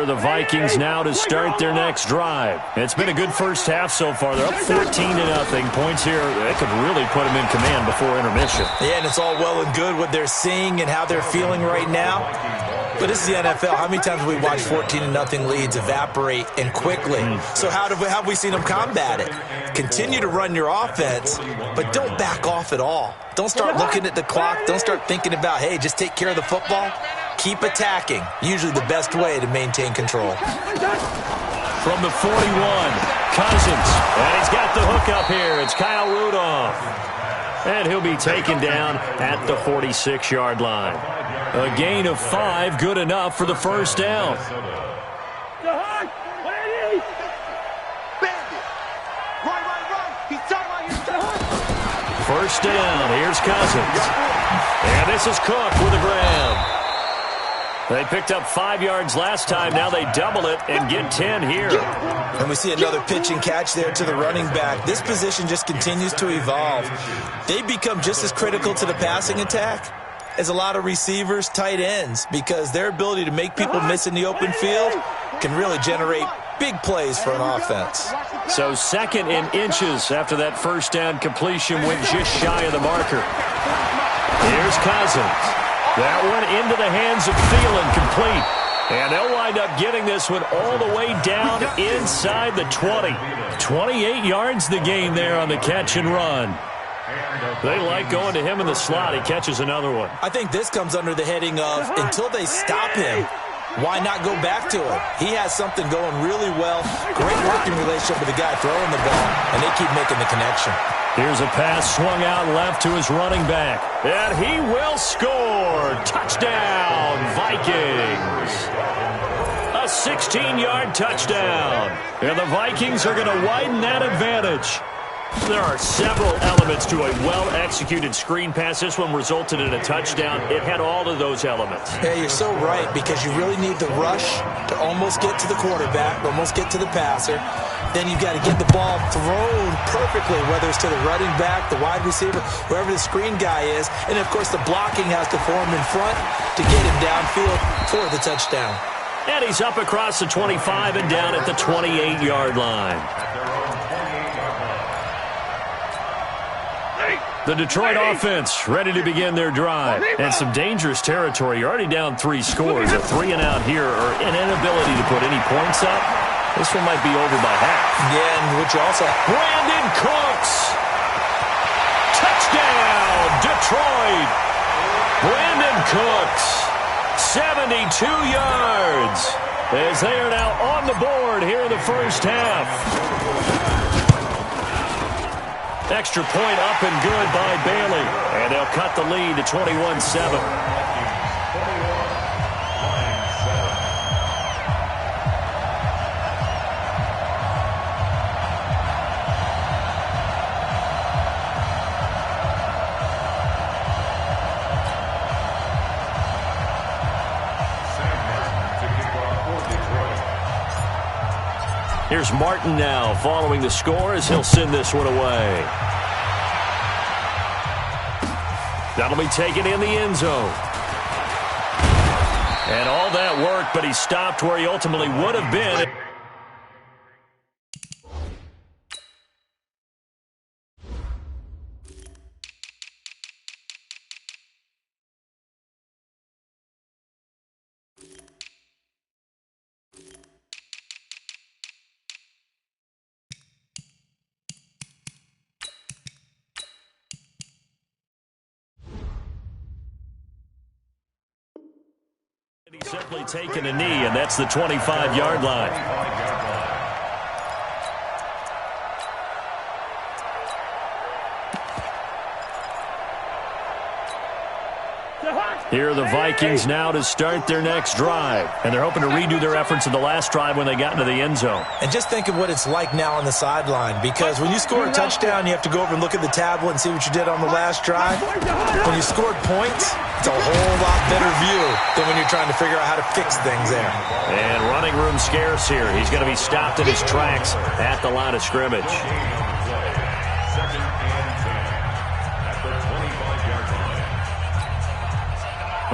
The Vikings now to start their next drive. It's been a good first half so far. They're up 14-0. Points here, they could really put them in command before intermission. Yeah, and it's all well and good what they're seeing and how they're feeling right now. But this is the NFL. How many times have we watched 14-0 leads evaporate and quickly? So how have we seen them combat it? Continue to run your offense, but don't back off at all. Don't start looking at the clock. Don't start thinking about, hey, just take care of the football. Keep attacking. Usually the best way to maintain control. From the 41, Cousins. And he's got the hook up here. It's Kyle Rudolph. And he'll be taken down at the 46-yard line. A gain of 5, good enough for the first down. First down, here's Cousins. And this is Cook with a grab. They picked up 5 yards last time. Now they double it and get 10 here. And we see another pitch and catch there to the running back. This position just continues to evolve. They become just as critical to the passing attack as a lot of receivers, tight ends, because their ability to make people miss in the open field can really generate big plays for an offense. So second in inches after that first down completion went just shy of the marker. Here's Cousins. That one into the hands of Thielen, complete. And they'll wind up getting this one all the way down inside the 20. 28 yards the gain there on the catch and run. They like going to him in the slot. He catches another one. I think this comes under the heading of until they stop him, why not go back to him? He has something going really well. Great working relationship with the guy throwing the ball, and they keep making the connection. Here's a pass swung out left to his running back. And he will score. Touchdown, Vikings. A 16-yard touchdown. And the Vikings are going to widen that advantage. There are several elements to a well-executed screen pass. This one resulted in a touchdown. It had all of those elements. Yeah, you're so right, because you really need the rush to almost get to the quarterback, almost get to the passer. Then you've got to get the ball thrown perfectly, whether it's to the running back, the wide receiver, wherever the screen guy is. And, of course, the blocking has to form in front to get him downfield for the touchdown. And he's up across the 25 and down at the 28-yard line. The Detroit offense ready to begin their drive. And some dangerous territory. You're already down 3 scores. A 3-and-out here, or an inability to put any points up. This one might be over by half. Yeah, and which also... Brandon Cooks. Touchdown, Detroit. Brandon Cooks. 72 yards. As they are now on the board here in the first half. Extra point up and good by Bailey. And they'll cut the lead to 21-7. Here's Martin now following the score as he'll send this one away. That'll be taken in the end zone. And all that work, but he stopped where he ultimately would have been. He's simply taken a knee, and that's the 25-yard line. Here are the Vikings now to start their next drive. And they're hoping to redo their efforts in the last drive when they got into the end zone. And just think of what it's like now on the sideline, because when you score a touchdown, you have to go over and look at the tablet and see what you did on the last drive. When you scored points, it's a whole lot better view than when you're trying to figure out how to fix things there. And running room scarce here. He's going to be stopped in his tracks at the line of scrimmage.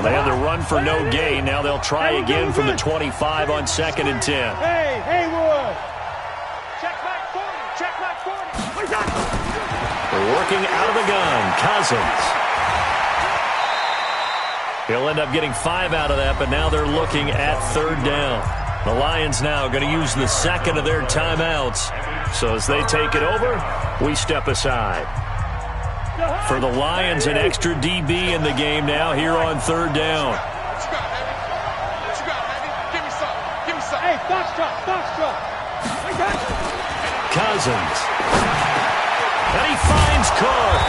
They had the run for no gain. Now they'll try again from the 25 on 2nd and 10. Hey, Haywood. Check back 40. Check back 40. They're working out of the gun. Cousins. He'll end up getting 5 out of that, but now they're looking at 3rd down. The Lions now going to use the 2nd of their timeouts. So as they take it over, we step aside. For the Lions, an extra DB in the game now here on 3rd down. What you got, Heavy? Give me some. Give me some. Hey, Foxtrot. Cousins. And he finds Cook.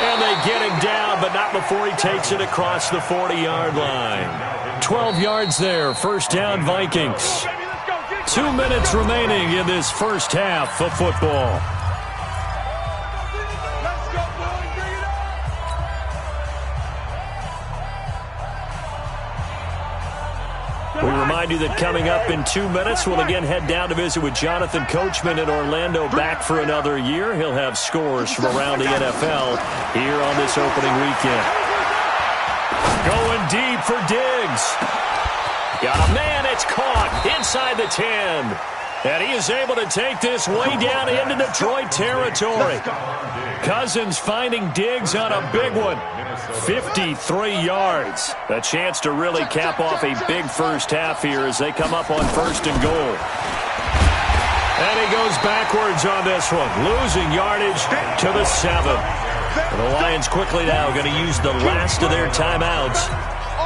And they get him down, but not before he takes it across the 40-yard line. 12 yards there. 1st down, Vikings. 2 minutes remaining in this first half of football. We remind you that coming up in 2 minutes, we'll again head down to visit with Jonathan Coachman in Orlando, back for another year. He'll have scores from around the NFL here on this opening weekend. Going deep for Diggs. Got a man, it's caught inside the 10. And he is able to take this way down into Detroit territory. Cousins finding Diggs on a big one. 53 yards. A chance to really cap off a big first half here as they come up on 1st and goal. And he goes backwards on this one, losing yardage to the 7. And the Lions quickly now going to use the last of their timeouts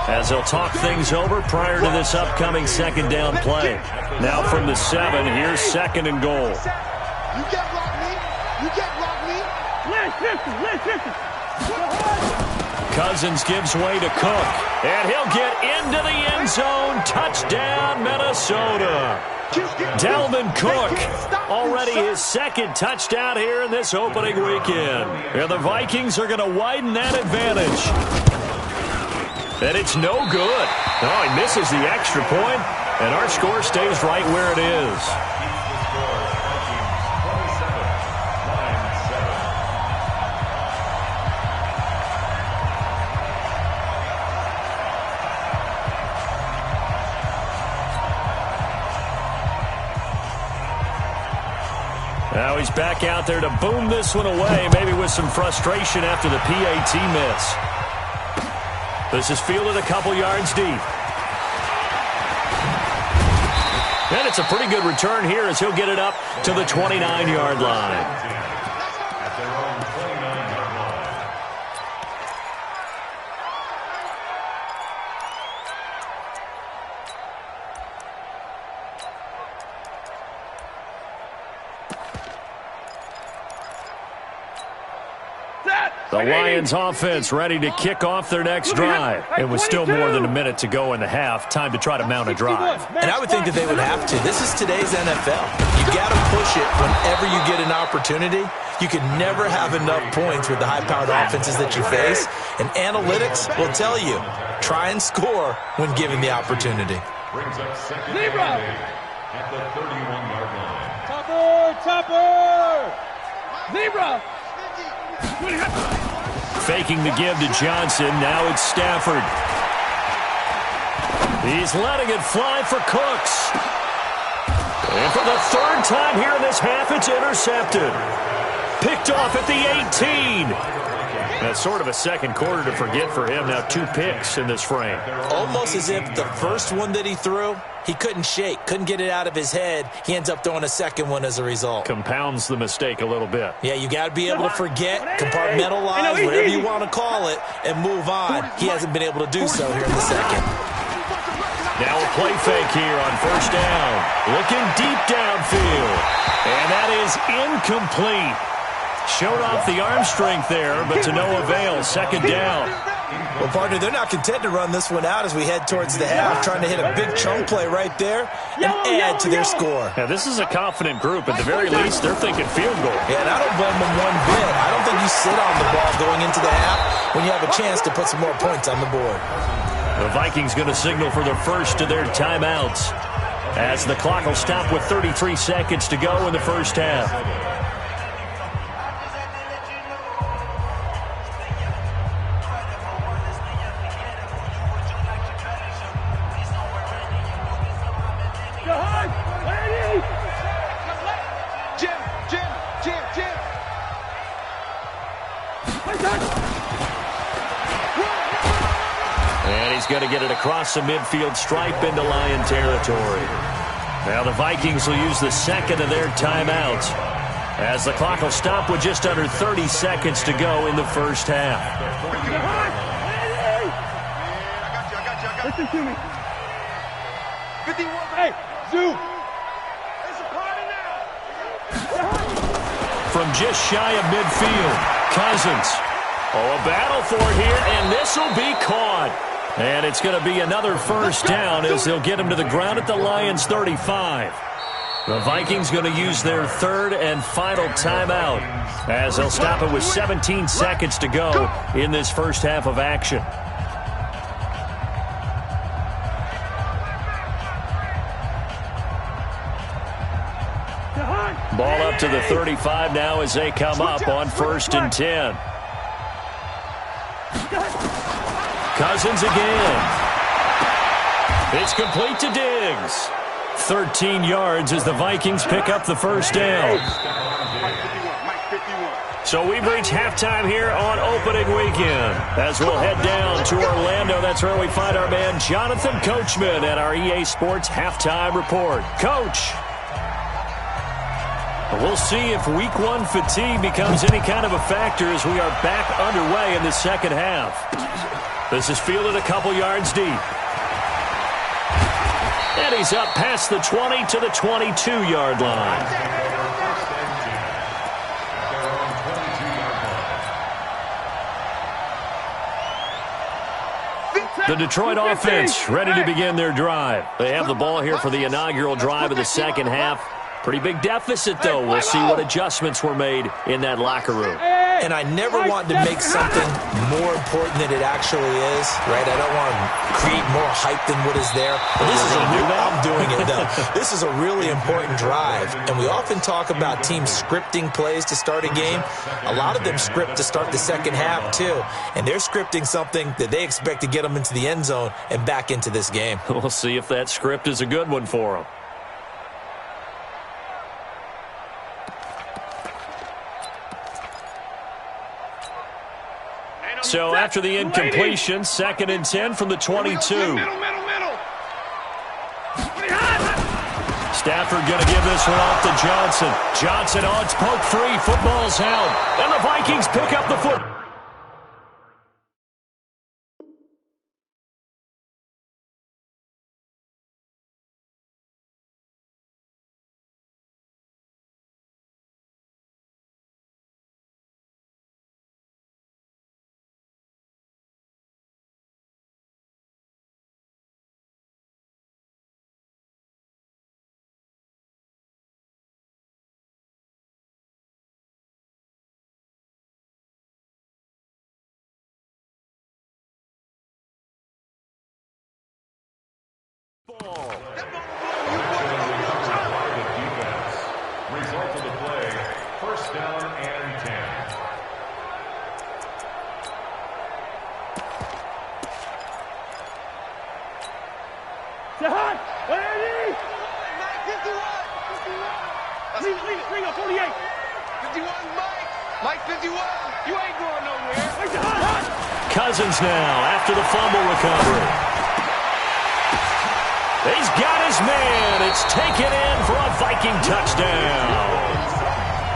as they'll talk things over prior to this upcoming 2nd down play. Now from the 7, here's 2nd and goal. You get rock me. Cousins gives way to Cook, and he'll get into the end zone. Touchdown, Minnesota. Dalvin Cook, already his 2nd touchdown here in this opening weekend. And the Vikings are going to widen that advantage. And it's no good. Oh, he misses the extra point, and our score stays right where it is. Now he's back out there to boom this one away, maybe with some frustration after the PAT miss. This is fielded a couple yards deep. And it's a pretty good return here as he'll get it up to the 29-yard line. The Lions offense ready to kick off their next drive. It was still more than a minute to go in the half. Time to try to mount a drive. And I would think that they would have to. This is today's NFL. You got to push it whenever you get an opportunity. You can never have enough points with the high-powered offenses that you face. And analytics will tell you, try and score when given the opportunity. Zebra! At the 31-yard line. Topper! Zebra! Faking the give to Johnson. Now it's Stafford. He's letting it fly for Cooks. And for the 3rd time here in this half, it's intercepted. Picked off at the 18. That's sort of a second quarter to forget for him. Now 2 picks in this frame. Almost as if the first one that he threw, he couldn't shake, couldn't get it out of his head. He ends up throwing a second one as a result. Compounds the mistake a little bit. Yeah, you got to be able to forget, compartmentalize, whatever you want to call it, and move on. He hasn't been able to do so here in the second. Now a play fake here on 1st down. Looking deep downfield. And that is incomplete. Showed off the arm strength there, but to no avail. 2nd down. Well, partner, they're not content to run this one out as we head towards the half, trying to hit a big chunk play right there and add to their score. Yeah, this is a confident group. At the very least, they're thinking field goal. Yeah, and I don't blame them one bit. I don't think you sit on the ball going into the half when you have a chance to put some more points on the board. The Vikings going to signal for the first of their timeouts as the clock will stop with 33 seconds to go in the first half. he's going to get it across the midfield stripe into Lion territory. Now the Vikings will use the second of their timeouts, as the clock will stop with just under 30 seconds to go in the first half. Listen to me. 51. Hey, Zoo. It's a party now. From just shy of midfield, Cousins. Oh, a battle for it here, and this will be caught. And it's going to be another first down as they'll get him to the ground at the Lions' 35. The Vikings going to use their third and final timeout as they'll stop it with 17 seconds to go in this first half of action. Ball up to the 35 now as they come up on 1st and 10. Cousins again. It's complete to Diggs. 13 yards as the Vikings pick up the first down. So we've reached halftime here on opening weekend. As we'll head down to Orlando, that's where we find our man Jonathan Coachman at our EA Sports Halftime Report. Coach. We'll see if Week 1 fatigue becomes any kind of a factor as we are back underway in the second half. This is fielded a couple yards deep. And he's up past the 20 to the 22-yard line. The Detroit offense ready to begin their drive. They have the ball here for the inaugural drive of the second half. Pretty big deficit, though. We'll see what adjustments were made in that locker room. And I never want to make something more important than it actually is, right? I don't want to create more hype than what is there. But this is I'm doing it, though. This is a really important drive. And we often talk about teams scripting plays to start a game. A lot of them script to start the second half, too. And they're scripting something that they expect to get them into the end zone and back into this game. We'll see if that script is a good one for them. So after the incompletion, 2nd and 10 from the 22. Stafford going to give this one off to Johnson. Johnson, oh, it's poke free. Football's out. And the Vikings pick up the foot. Result of the play, first down and 10. Jahan, ready? Mike, 51. Leave up, 48. 51, Mike. Mike, 51. You ain't going nowhere. Cousins now after the fumble recovery. He's got his man. It's taken in for a Viking touchdown.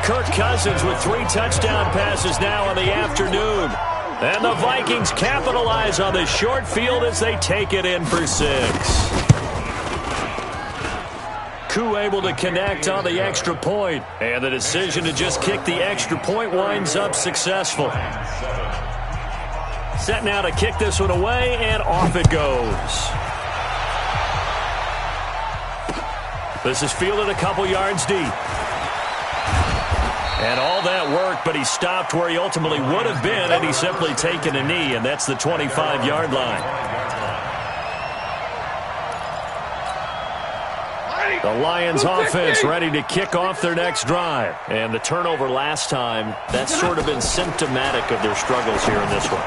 Kirk Cousins with 3 touchdown passes now in the afternoon. And the Vikings capitalize on the short field as they take it in for 6. Koo able to connect on the extra point. And the decision to just kick the extra point winds up successful. Set now to kick this one away, and off it goes. This is fielded a couple yards deep. And all that work, but he stopped where he ultimately would have been had he simply taken a knee, and that's the 25-yard line. The Lions offense ready to kick off their next drive. And the turnover last time, that's sort of been symptomatic of their struggles here in this one.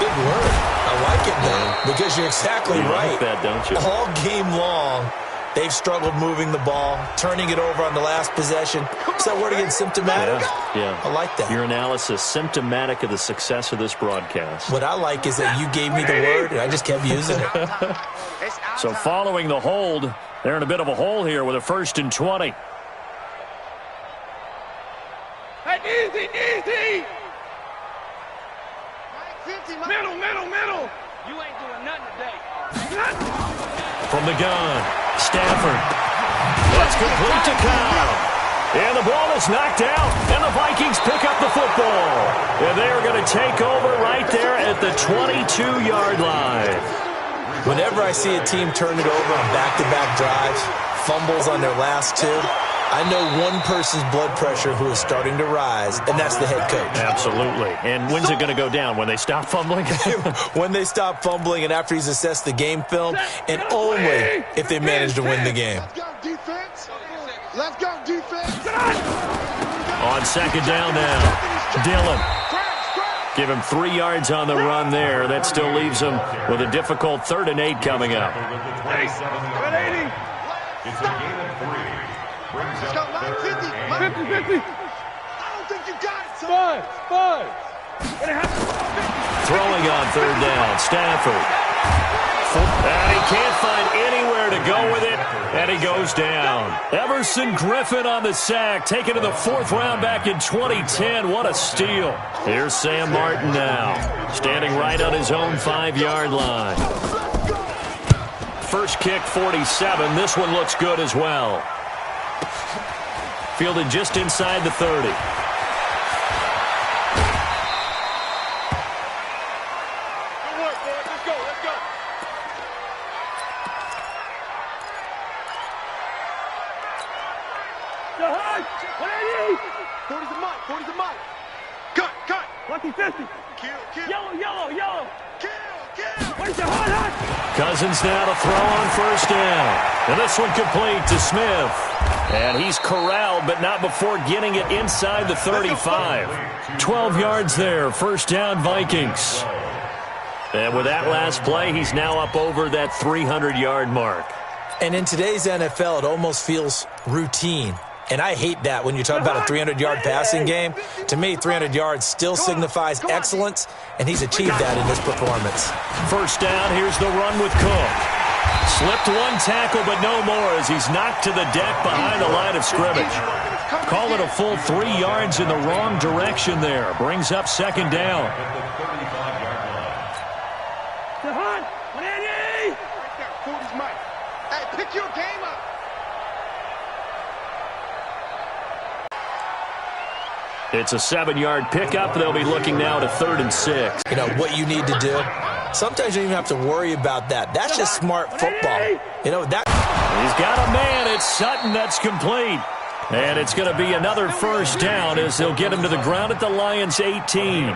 Big word. I like it now because you're exactly right. You like that, don't you? All game long, They've struggled moving the ball, turning it over on the last possession. Is that word again, symptomatic? Yeah. I like that. Your analysis, symptomatic of the success of this broadcast. What I like is that you gave me the word, and I just kept using it. So following the hold, they're in a bit of a hole here with a 1st and 20. Easy. Middle. You ain't doing nothing today. From the gun, Stafford. That's complete to Kyle. And the ball is knocked out, and the Vikings pick up the football. And they are going to take over right there at the 22-yard line. Whenever I see a team turn it over on back-to-back drives, fumbles on their last two, I know one person's blood pressure who is starting to rise, and that's the head coach. Absolutely. And when's it going to go down? When they stop fumbling? When they stop fumbling and after he's assessed the game film, and only if they manage to win the game. Let's go, defense. On 2nd down now, Dillon. Give him 3 yards on the run there. That still leaves him with a difficult 3rd and 8 coming up. It's a game of 3. Let's go, 50. I don't think you got it, son. Five. Throwing on 3rd down, Stafford. And he can't find anywhere to go with it, and he goes down. Everson Griffin on the sack, taken to the 4th round back in 2010. What a steal. Here's Sam Martin now, standing right on his own 5-yard line. First kick, 47. This one looks good as well. Fielded just inside the 30. Cousins now to throw on 1st down. And this one complete to Smith. And he's corralled, but not before getting it inside the 35. 12 yards there, 1st down Vikings. And with that last play, he's now up over that 300-yard mark. And in today's NFL, it almost feels routine. And I hate that when you talk about a 300-yard passing game. To me, 300 yards still signifies excellence, and he's achieved that in this performance. 1st down, here's the run with Cook. Slipped 1 tackle, but no more as he's knocked to the deck behind the line of scrimmage. Call it a full 3 yards in the wrong direction there. Brings up 2nd down. Hey, pick your game up. It's a 7-yard pickup. They'll be looking now to 3rd and 6. You know what you need to do? Sometimes you don't even have to worry about that. That's just smart football. You know, that. He's got a man. It's Sutton. That's complete. And it's going to be another 1st down as they'll get him to the ground at the Lions' 18.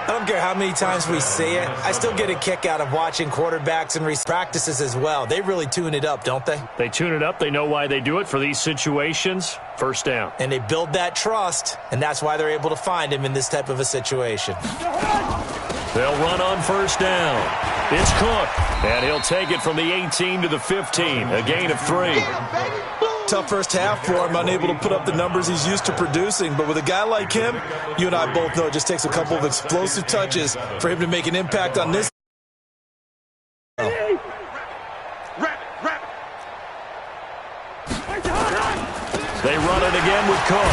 I don't care how many times we see it. I still get a kick out of watching quarterbacks and practices as well. They really tune it up, don't they? They tune it up. They know why they do it for these situations. 1st down. And they build that trust, and that's why they're able to find him in this type of a situation. They'll run on 1st down. It's Cook, and he'll take it from the 18 to the 15, a gain of 3. Tough first half for him, unable to put up the numbers he's used to producing. But with a guy like him, you and I both know it just takes a couple of explosive touches for him to make an impact on this. They run it again with Cook.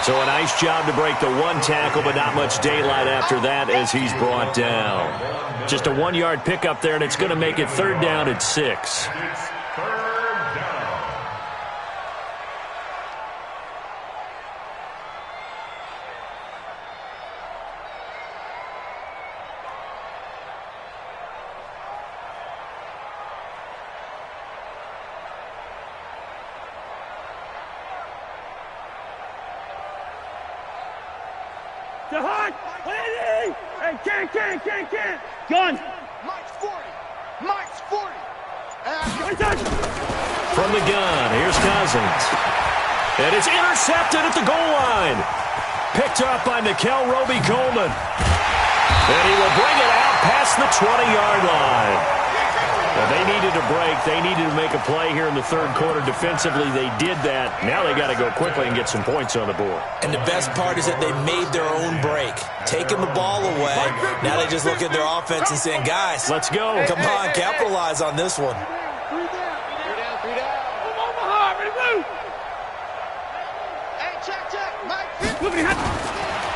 So a nice job to break the 1 tackle, but not much daylight after that as he's brought down. Just a 1-yard pickup there, and it's going to make it 3rd down at 6. Can't. Gun. Mike's 40. From the gun, here's Cousins. And it's intercepted at the goal line. Picked up by Nikel Roby-Coleman. And he will bring it out past the 20-yard line. Well, they needed a break. They needed to make a play here in the third quarter. Defensively, they did that. Now they got to go quickly and get some points on the board. And the best part is that they made their own break, taking the ball away. Now they just look at their offense and saying, guys, let's go. Come on, capitalize on this one.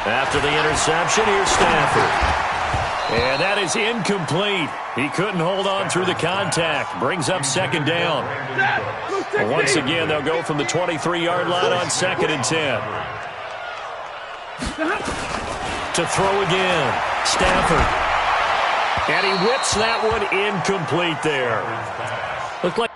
After the interception, here's Stafford. And that is incomplete. He couldn't hold on through the contact. Brings up second down. Once again, they'll go from the 23-yard line on 2nd and 10. To throw again, Stafford. And he whips that one incomplete there. Looked like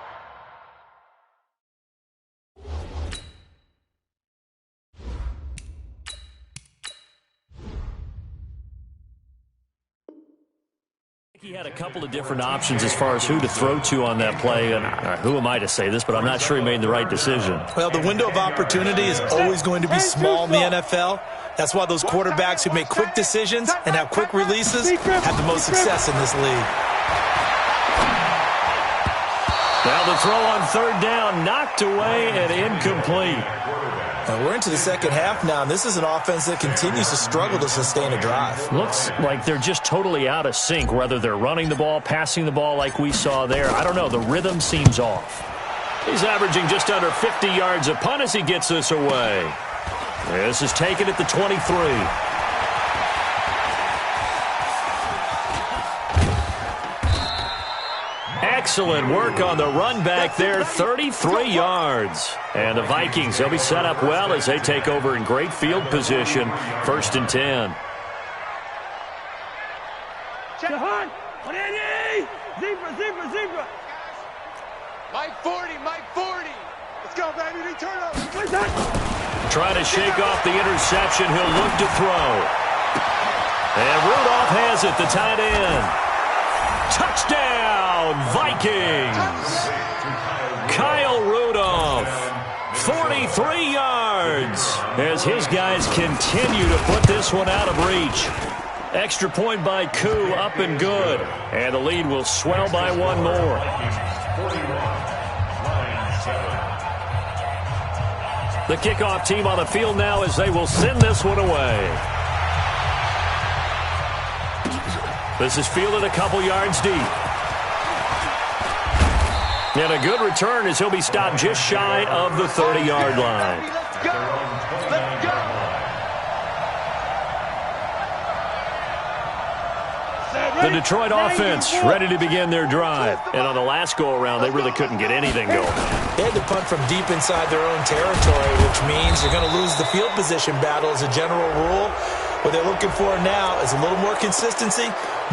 he had a couple of different options as far as who to throw to on that play, and who am I to say this, but I'm not sure he made the right decision. Well, the window of opportunity is always going to be small in the NFL. That's why those quarterbacks who make quick decisions and have quick releases have the most success in this league. Now the throw on third down, knocked away and incomplete. And we're into the second half now, and this is an offense that continues to struggle to sustain a drive. Looks like they're just totally out of sync, whether they're running the ball, passing the ball like we saw there. I don't know. The rhythm seems off. He's averaging just under 50 yards a punt as he gets this away. This is taken at the 23. Excellent work on the run back there, 33 yards. And the Vikings, they'll be set up well as they take over in great field position, 1st and 10. Zebra. Mike 40. Let's go, baby. Return up. Trying to shake off the interception. He'll look to throw. And Rudolph has it, the tight end. Touchdown, Vikings! Kyle Rudolph, 43 yards, as his guys continue to put this one out of reach. Extra point by Koo, up and good. And the lead will swell by one more. The kickoff team on the field now as they will send this one away. This is fielded a couple yards deep. And a good return as he'll be stopped just shy of the 30-yard line. Let's go. The Detroit offense ready to begin their drive. And on the last go-around, they really couldn't get anything going. They had to punt from deep inside their own territory, which means you're going to lose the field position battle as a general rule. What they're looking for now is a little more consistency,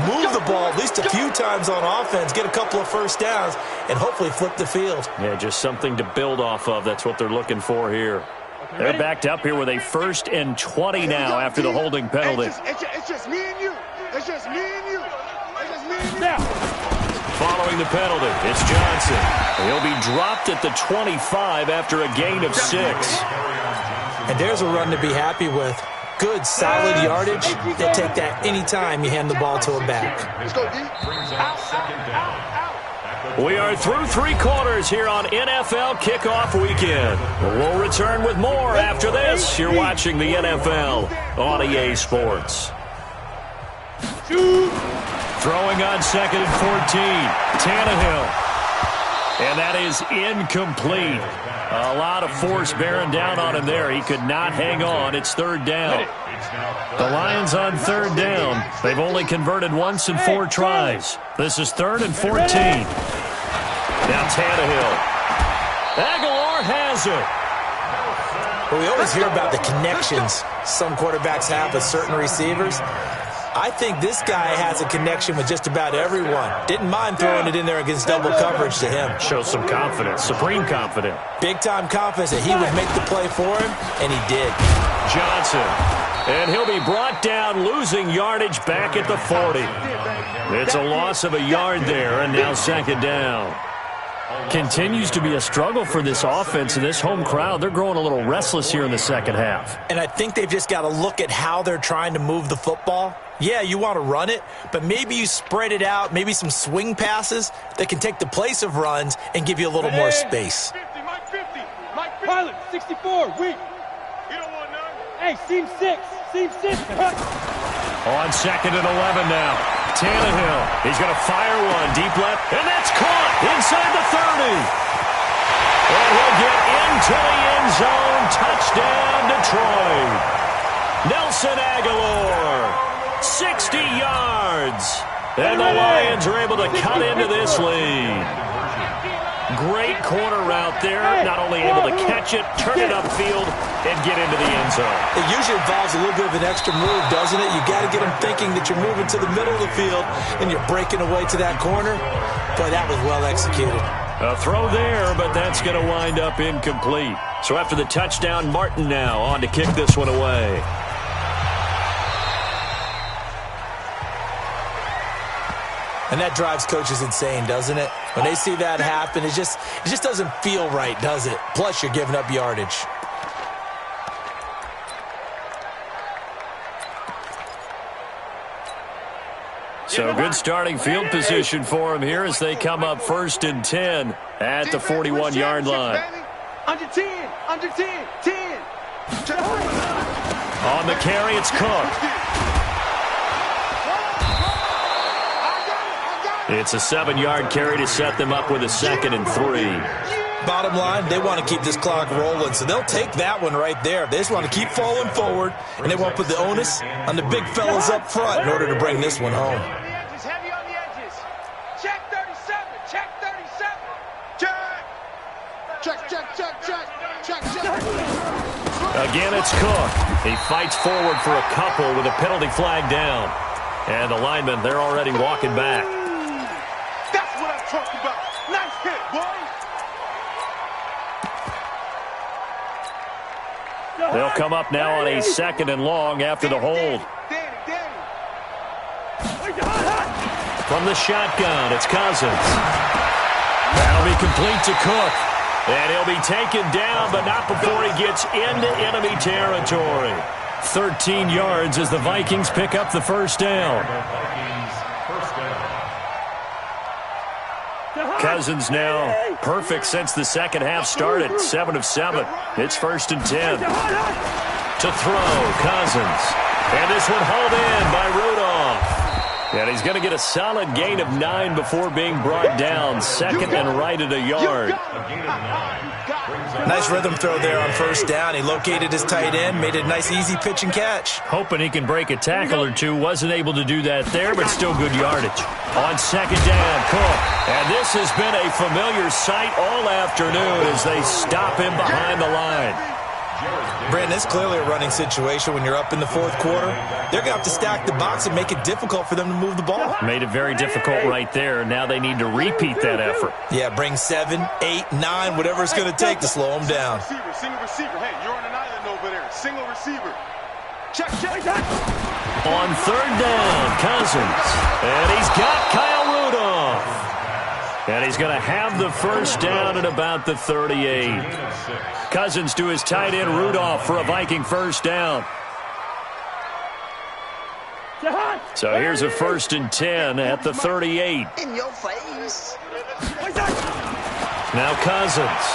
move the ball at least a few times on offense, get a couple of first downs, and hopefully flip the field. Yeah, just something to build off of. That's what they're looking for here. They're backed up here with a 1st and 20 now after the holding penalty. It's just me and you. It's just me and you. Now. Following the penalty, it's Johnson. He'll be dropped at the 25 after a gain of 6. And there's a run to be happy with. Good, solid yardage. They take that anytime you hand the ball to a back. Let's go deep. We are through 3 quarters here on NFL Kickoff Weekend. We'll return with more after this. You're watching the NFL on EA Sports. Throwing on 2nd and 14. Tannehill. And that is incomplete. A lot of force bearing down on him there. He could not hang on. It's 3rd down. The Lions on 3rd down. They've only converted once in 4 tries. This is 3rd and 14. Now Tannehill. Aguilar has it. Well, we always hear about the connections some quarterbacks have with certain receivers. I think this guy has a connection with just about everyone. Didn't mind throwing it in there against double coverage to him. Shows some confidence, supreme confidence. Big-time confidence that he would make the play for him, and he did. Johnson, and he'll be brought down, losing yardage back at the 40. It's a loss of a yard there, and now 2nd down. Continues to be a struggle for this offense and this home crowd. They're growing a little restless here in the second half. And I think they've just got to look at how they're trying to move the football. Yeah, you want to run it, but maybe you spread it out, maybe some swing passes that can take the place of runs and give you a little more space. 50, Mike 50, Mike 50. Pilot, 64, weak. You don't want none. Hey, seam 6, cut. On 2nd and 11 now. Tannehill, he's going to fire one deep left, and that's caught inside the 30. And he'll get into the end zone. Touchdown, Detroit. Nelson Aguilar. 60 yards. And the Lions are able to cut into this lead. Great corner route there. Not only able to catch it, turn it upfield, and get into the end zone. It usually involves a little bit of an extra move, doesn't it? You got to get them thinking that you're moving to the middle of the field and you're breaking away to that corner. Boy, that was well executed. A throw there, but that's going to wind up incomplete. So after the touchdown, Martin now on to kick this one away. And that drives coaches insane, doesn't it? When they see that happen, it just doesn't feel right, does it? Plus, you're giving up yardage. So good starting field position for them here as they come up 1st and 10 at the 41-yard line. Under 10, under 10, 10. On the carry, it's Cook. It's a 7-yard carry to set them up with a 2nd and 3. Bottom line, they want to keep this clock rolling, so they'll take that one right there. They just want to keep falling forward, and they want to put the onus on the big fellas up front in order to bring this one home. Heavy on the edges. Check 37, check 37. Check. Again, it's Cook. He fights forward for a couple with a penalty flag down. And the linemen, they're already walking back. That's what I'm talking about. Nice hit, boy. They'll come up now on a 2nd and long after the hold. Danny. From the shotgun, it's Cousins. That'll be complete to Cook. And he'll be taken down, but not before he gets into enemy territory. 13 yards as the Vikings pick up the first down. Cousins now perfect since the second half started. 7 of 7. It's 1st and 10. To throw, Cousins. And this one hauled in by Rudolph. And he's going to get a solid gain of 9 before being brought down. 2nd and right at a yard. Nice rhythm throw there on 1st down. He located his tight end, made it a nice easy pitch and catch. Hoping he can break a tackle or two. Wasn't able to do that there, but still good yardage. On 2nd down, Cook. And this has been a familiar sight all afternoon as they stop him behind the line. Brandon, it's clearly a running situation when you're up in the 4th quarter. They're going to have to stack the box and make it difficult for them to move the ball. Made it very difficult right there. Now they need to repeat that effort. Yeah, bring 7, 8, 9, whatever it's going to take to slow them down. Single receiver. Hey, you're on an island over there. Single receiver. Check. On 3rd down, Cousins. And he's got Kyle Rudolph. And he's going to have the first down at about the 38. Cousins to his tight end, Rudolph, for a Viking first down. So here's a 1st and 10 at the 38. In your face. Now Cousins.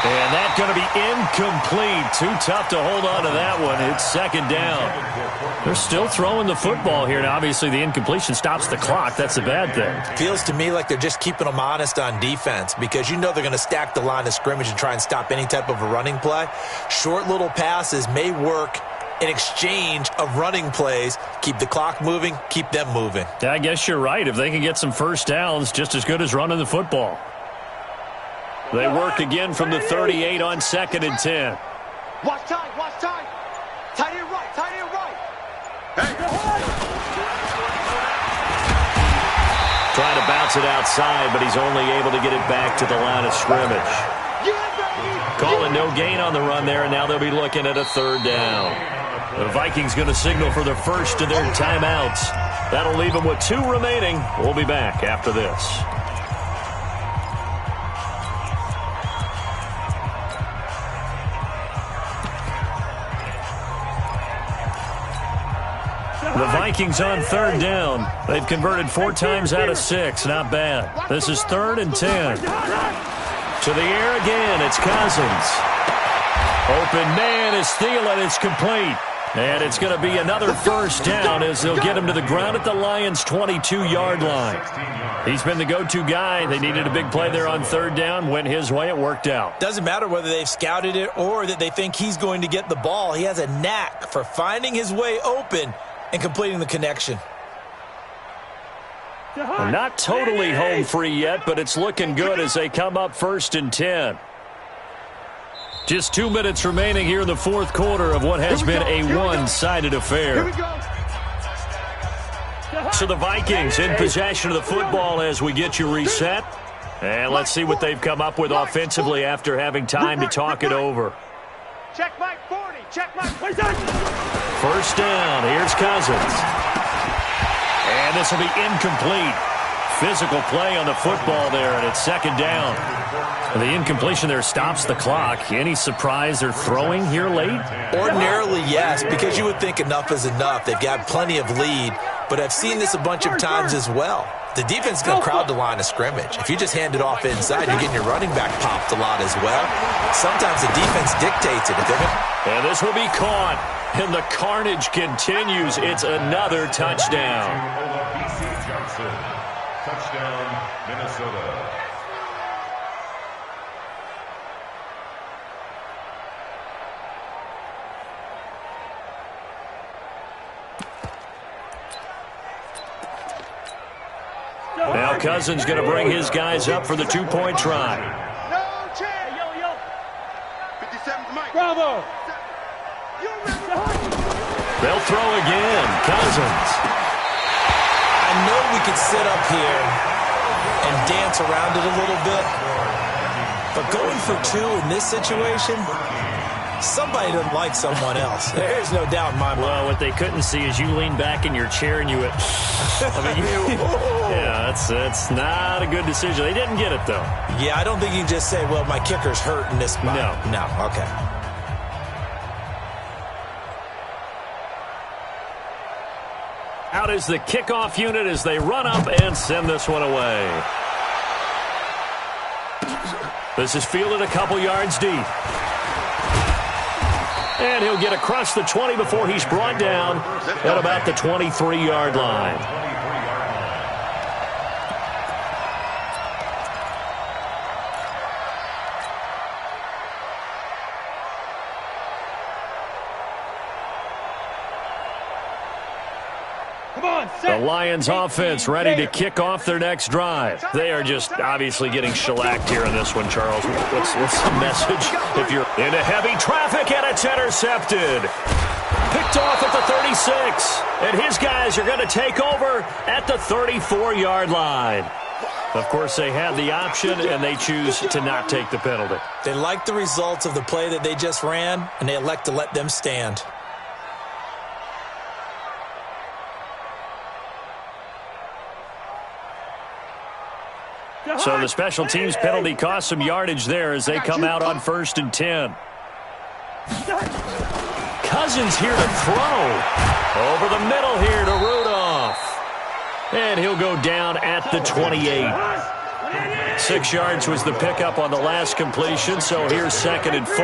And that's going to be incomplete. Too tough to hold on to that one. It's 2nd down. They're still throwing the football here. Now, obviously, the incompletion stops the clock. That's a bad thing. Feels to me like they're just keeping them honest on defense because you know they're going to stack the line of scrimmage and try and stop any type of a running play. Short little passes may work in exchange of running plays. Keep the clock moving, keep them moving. I guess you're right. If they can get some first downs, just as good as running the football. They work again from the 38 on 2nd and 10. Watch time. Tight end right. Hey. Trying to bounce it outside, but he's only able to get it back to the line of scrimmage. Calling no gain on the run there, and now they'll be looking at a 3rd down. The Vikings going to signal for the first of their timeouts. That'll leave them with 2 remaining. We'll be back after this. Vikings on third down. They've converted 4 times out of 6. Not bad. This is 3rd and 10. To the air again. It's Cousins. Open man is Thielen. It's complete. And it's going to be another first down as they'll get him to the ground at the Lions' 22-yard line. He's been the go-to guy. They needed a big play there on third down. Went his way. It worked out. Doesn't matter whether they've scouted it or that they think he's going to get the ball. He has a knack for finding his way open and completing the connection. Not totally home free yet, but it's looking good as they come up 1st and 10. Just 2 minutes remaining here in the fourth quarter of what has been a one-sided affair. So the Vikings in possession of the football as we get you reset. And let's see what they've come up with offensively after having time to talk it over. Check Mike 40. Check Mike. First down. Here's Cousins. And this will be incomplete. Physical play on the football there, and it's 2nd down. The incompletion there stops the clock. Any surprise they're throwing here late? Ordinarily, yes, because you would think enough is enough. They've got plenty of lead, but I've seen this a bunch of times as well. The defense is going to crowd the line of scrimmage. If you just hand it off inside, you're getting your running back popped a lot as well. Sometimes the defense dictates it. And this will be caught, and the carnage continues. It's another touchdown. Touchdown, Minnesota. Now Cousins going to bring his guys up for the 2-point try. No check. Yo. 57 Mike. Bravo. They'll throw again. Cousins. I know we could sit up here and dance around it a little bit, but going for 2 in this situation, somebody doesn't like someone else. There's no doubt in my mind. Well, what they couldn't see is you lean back in your chair and you went, yeah, that's not a good decision. They didn't get it, though. Yeah, I don't think you can just say, well, my kicker's hurt in this spot. No, okay. Out is the kickoff unit as they run up and send this one away. This is fielded a couple yards deep. And he'll get across the 20 before he's brought down at about the 23-yard line. The Lions offense ready to kick off their next drive. They are just obviously getting shellacked here in this one, Charles. What's the message? If you're into heavy traffic and it's intercepted. Picked off at the 36. And his guys are going to take over at the 34-yard line. Of course, they have the option, and they choose to not take the penalty. They like the results of the play that they just ran, and they elect to let them stand. So the special teams penalty cost some yardage there as they come out on 1st and 10. Cousins here to throw. Over the middle here to Rudolph. And he'll go down at the 28. 6 yards was the pickup on the last completion, so here's 2nd and 4.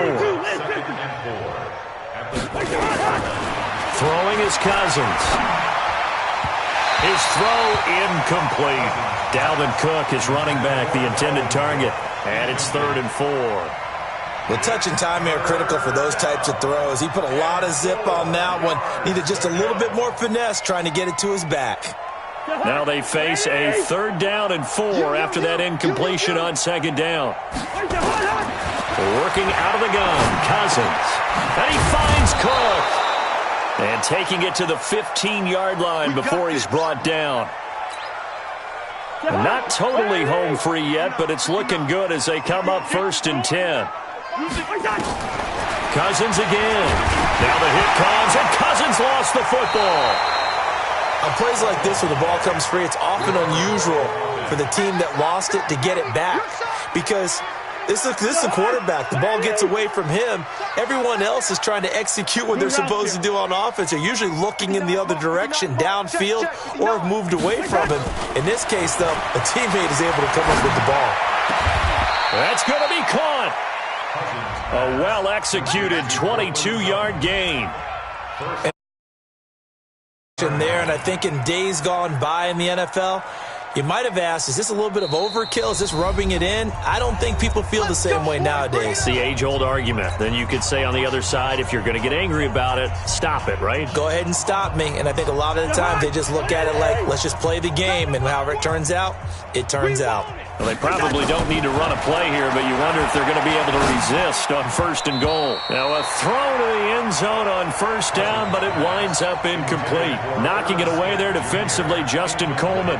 Throwing is Cousins. His throw incomplete. Dalvin Cook is running back, the intended target. And it's 3rd and 4. The touch and timing are critical for those types of throws. He put a lot of zip on that one. Needed just a little bit more finesse trying to get it to his back. Now they face a 3rd down and 4 after that incompletion on 2nd down. Working out of the gun, Cousins. And he finds Cook. And taking it to the 15-yard line before he's brought down. Not totally home free yet, but it's looking good as they come up 1st and 10. Cousins again. Now the hit comes, and Cousins lost the football. On plays like this where the ball comes free, it's often unusual for the team that lost it to get it back. Because This is a quarterback. The ball gets away from him. Everyone else is trying to execute what they're supposed to do on offense. They're usually looking in the other direction, downfield, or have moved away from him. In this case, though, a teammate is able to come up with the ball. That's going to be caught. A well-executed 22-yard gain. There, and I think in days gone by in the NFL, you might have asked, is this a little bit of overkill? Is this rubbing it in? I don't think people feel the same way nowadays. It's the age-old argument. Then you could say on the other side, if you're going to get angry about it, stop it, right? Go ahead and stop me. And I think a lot of the times they just look at it like, let's just play the game. And however it turns out, it turns out. Well, they probably don't need to run a play here, but you wonder if they're going to be able to resist on 1st and goal. Now a throw to the end zone on 1st down, but it winds up incomplete. Knocking it away there defensively, Justin Coleman.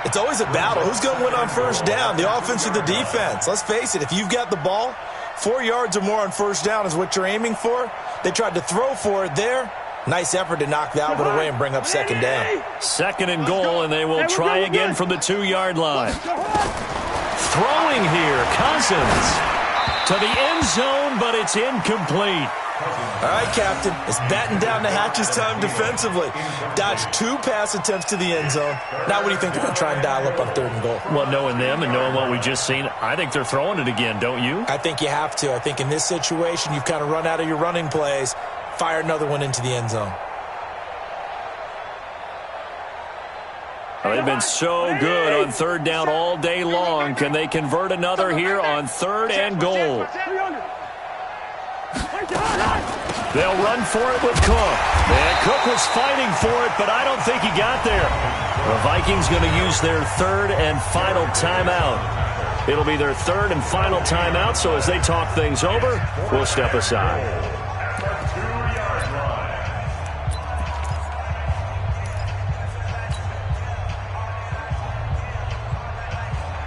It's always a battle. Who's going to win on 1st down, the offense or the defense? Let's face it, if you've got the ball, 4 yards or more on 1st down is what you're aiming for. They tried to throw for it there. Nice effort to knock that one away and bring up 2nd down. 2nd and goal, and they will try again from the 2-yard line. Throwing here, Cousins to the end zone, but it's incomplete. All right, Captain, it's batten down the hatches time defensively. Dodged 2 pass attempts to the end zone. Now what do you think they're going to try and dial up on 3rd and goal? Well, knowing them and knowing what we just seen, I think they're throwing it again, don't you? I think you have to. I think in this situation, you've kind of run out of your running plays. Fire another one into the end zone. Well, they've been so good on 3rd down all day long. Can they convert another here on 3rd and goal? They'll run for it with Cook. And Cook was fighting for it, but I don't think he got there. The Vikings going to use their 3rd and final timeout. It'll be their 3rd and final timeout, so as they talk things over, we'll step aside.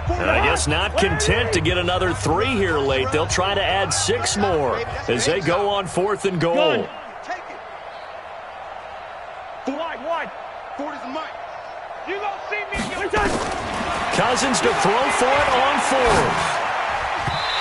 And I guess not content to get another 3 here late. They'll try to add 6 more as they go on 4th and goal. Take it. Wide. 40's a mic. You don't see me. Cousins to throw for it on 4th.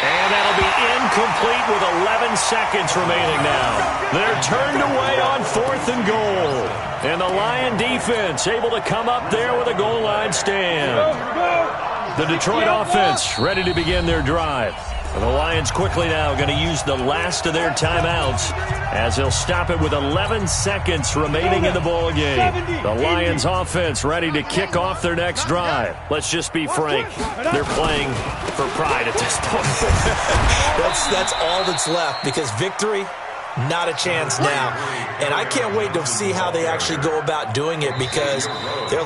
And that'll be incomplete with 11 seconds remaining now. They're turned away on 4th and goal. And the Lion defense able to come up there with a goal line stand. The Detroit offense ready to begin their drive. And the Lions quickly now going to use the last of their timeouts as they'll stop it with 11 seconds remaining in the ball game. The Lions offense ready to kick off their next drive. Let's just be frank. They're playing for pride at this point. That's all that's left because victory, not a chance now. And I can't wait to see how they actually go about doing it because they're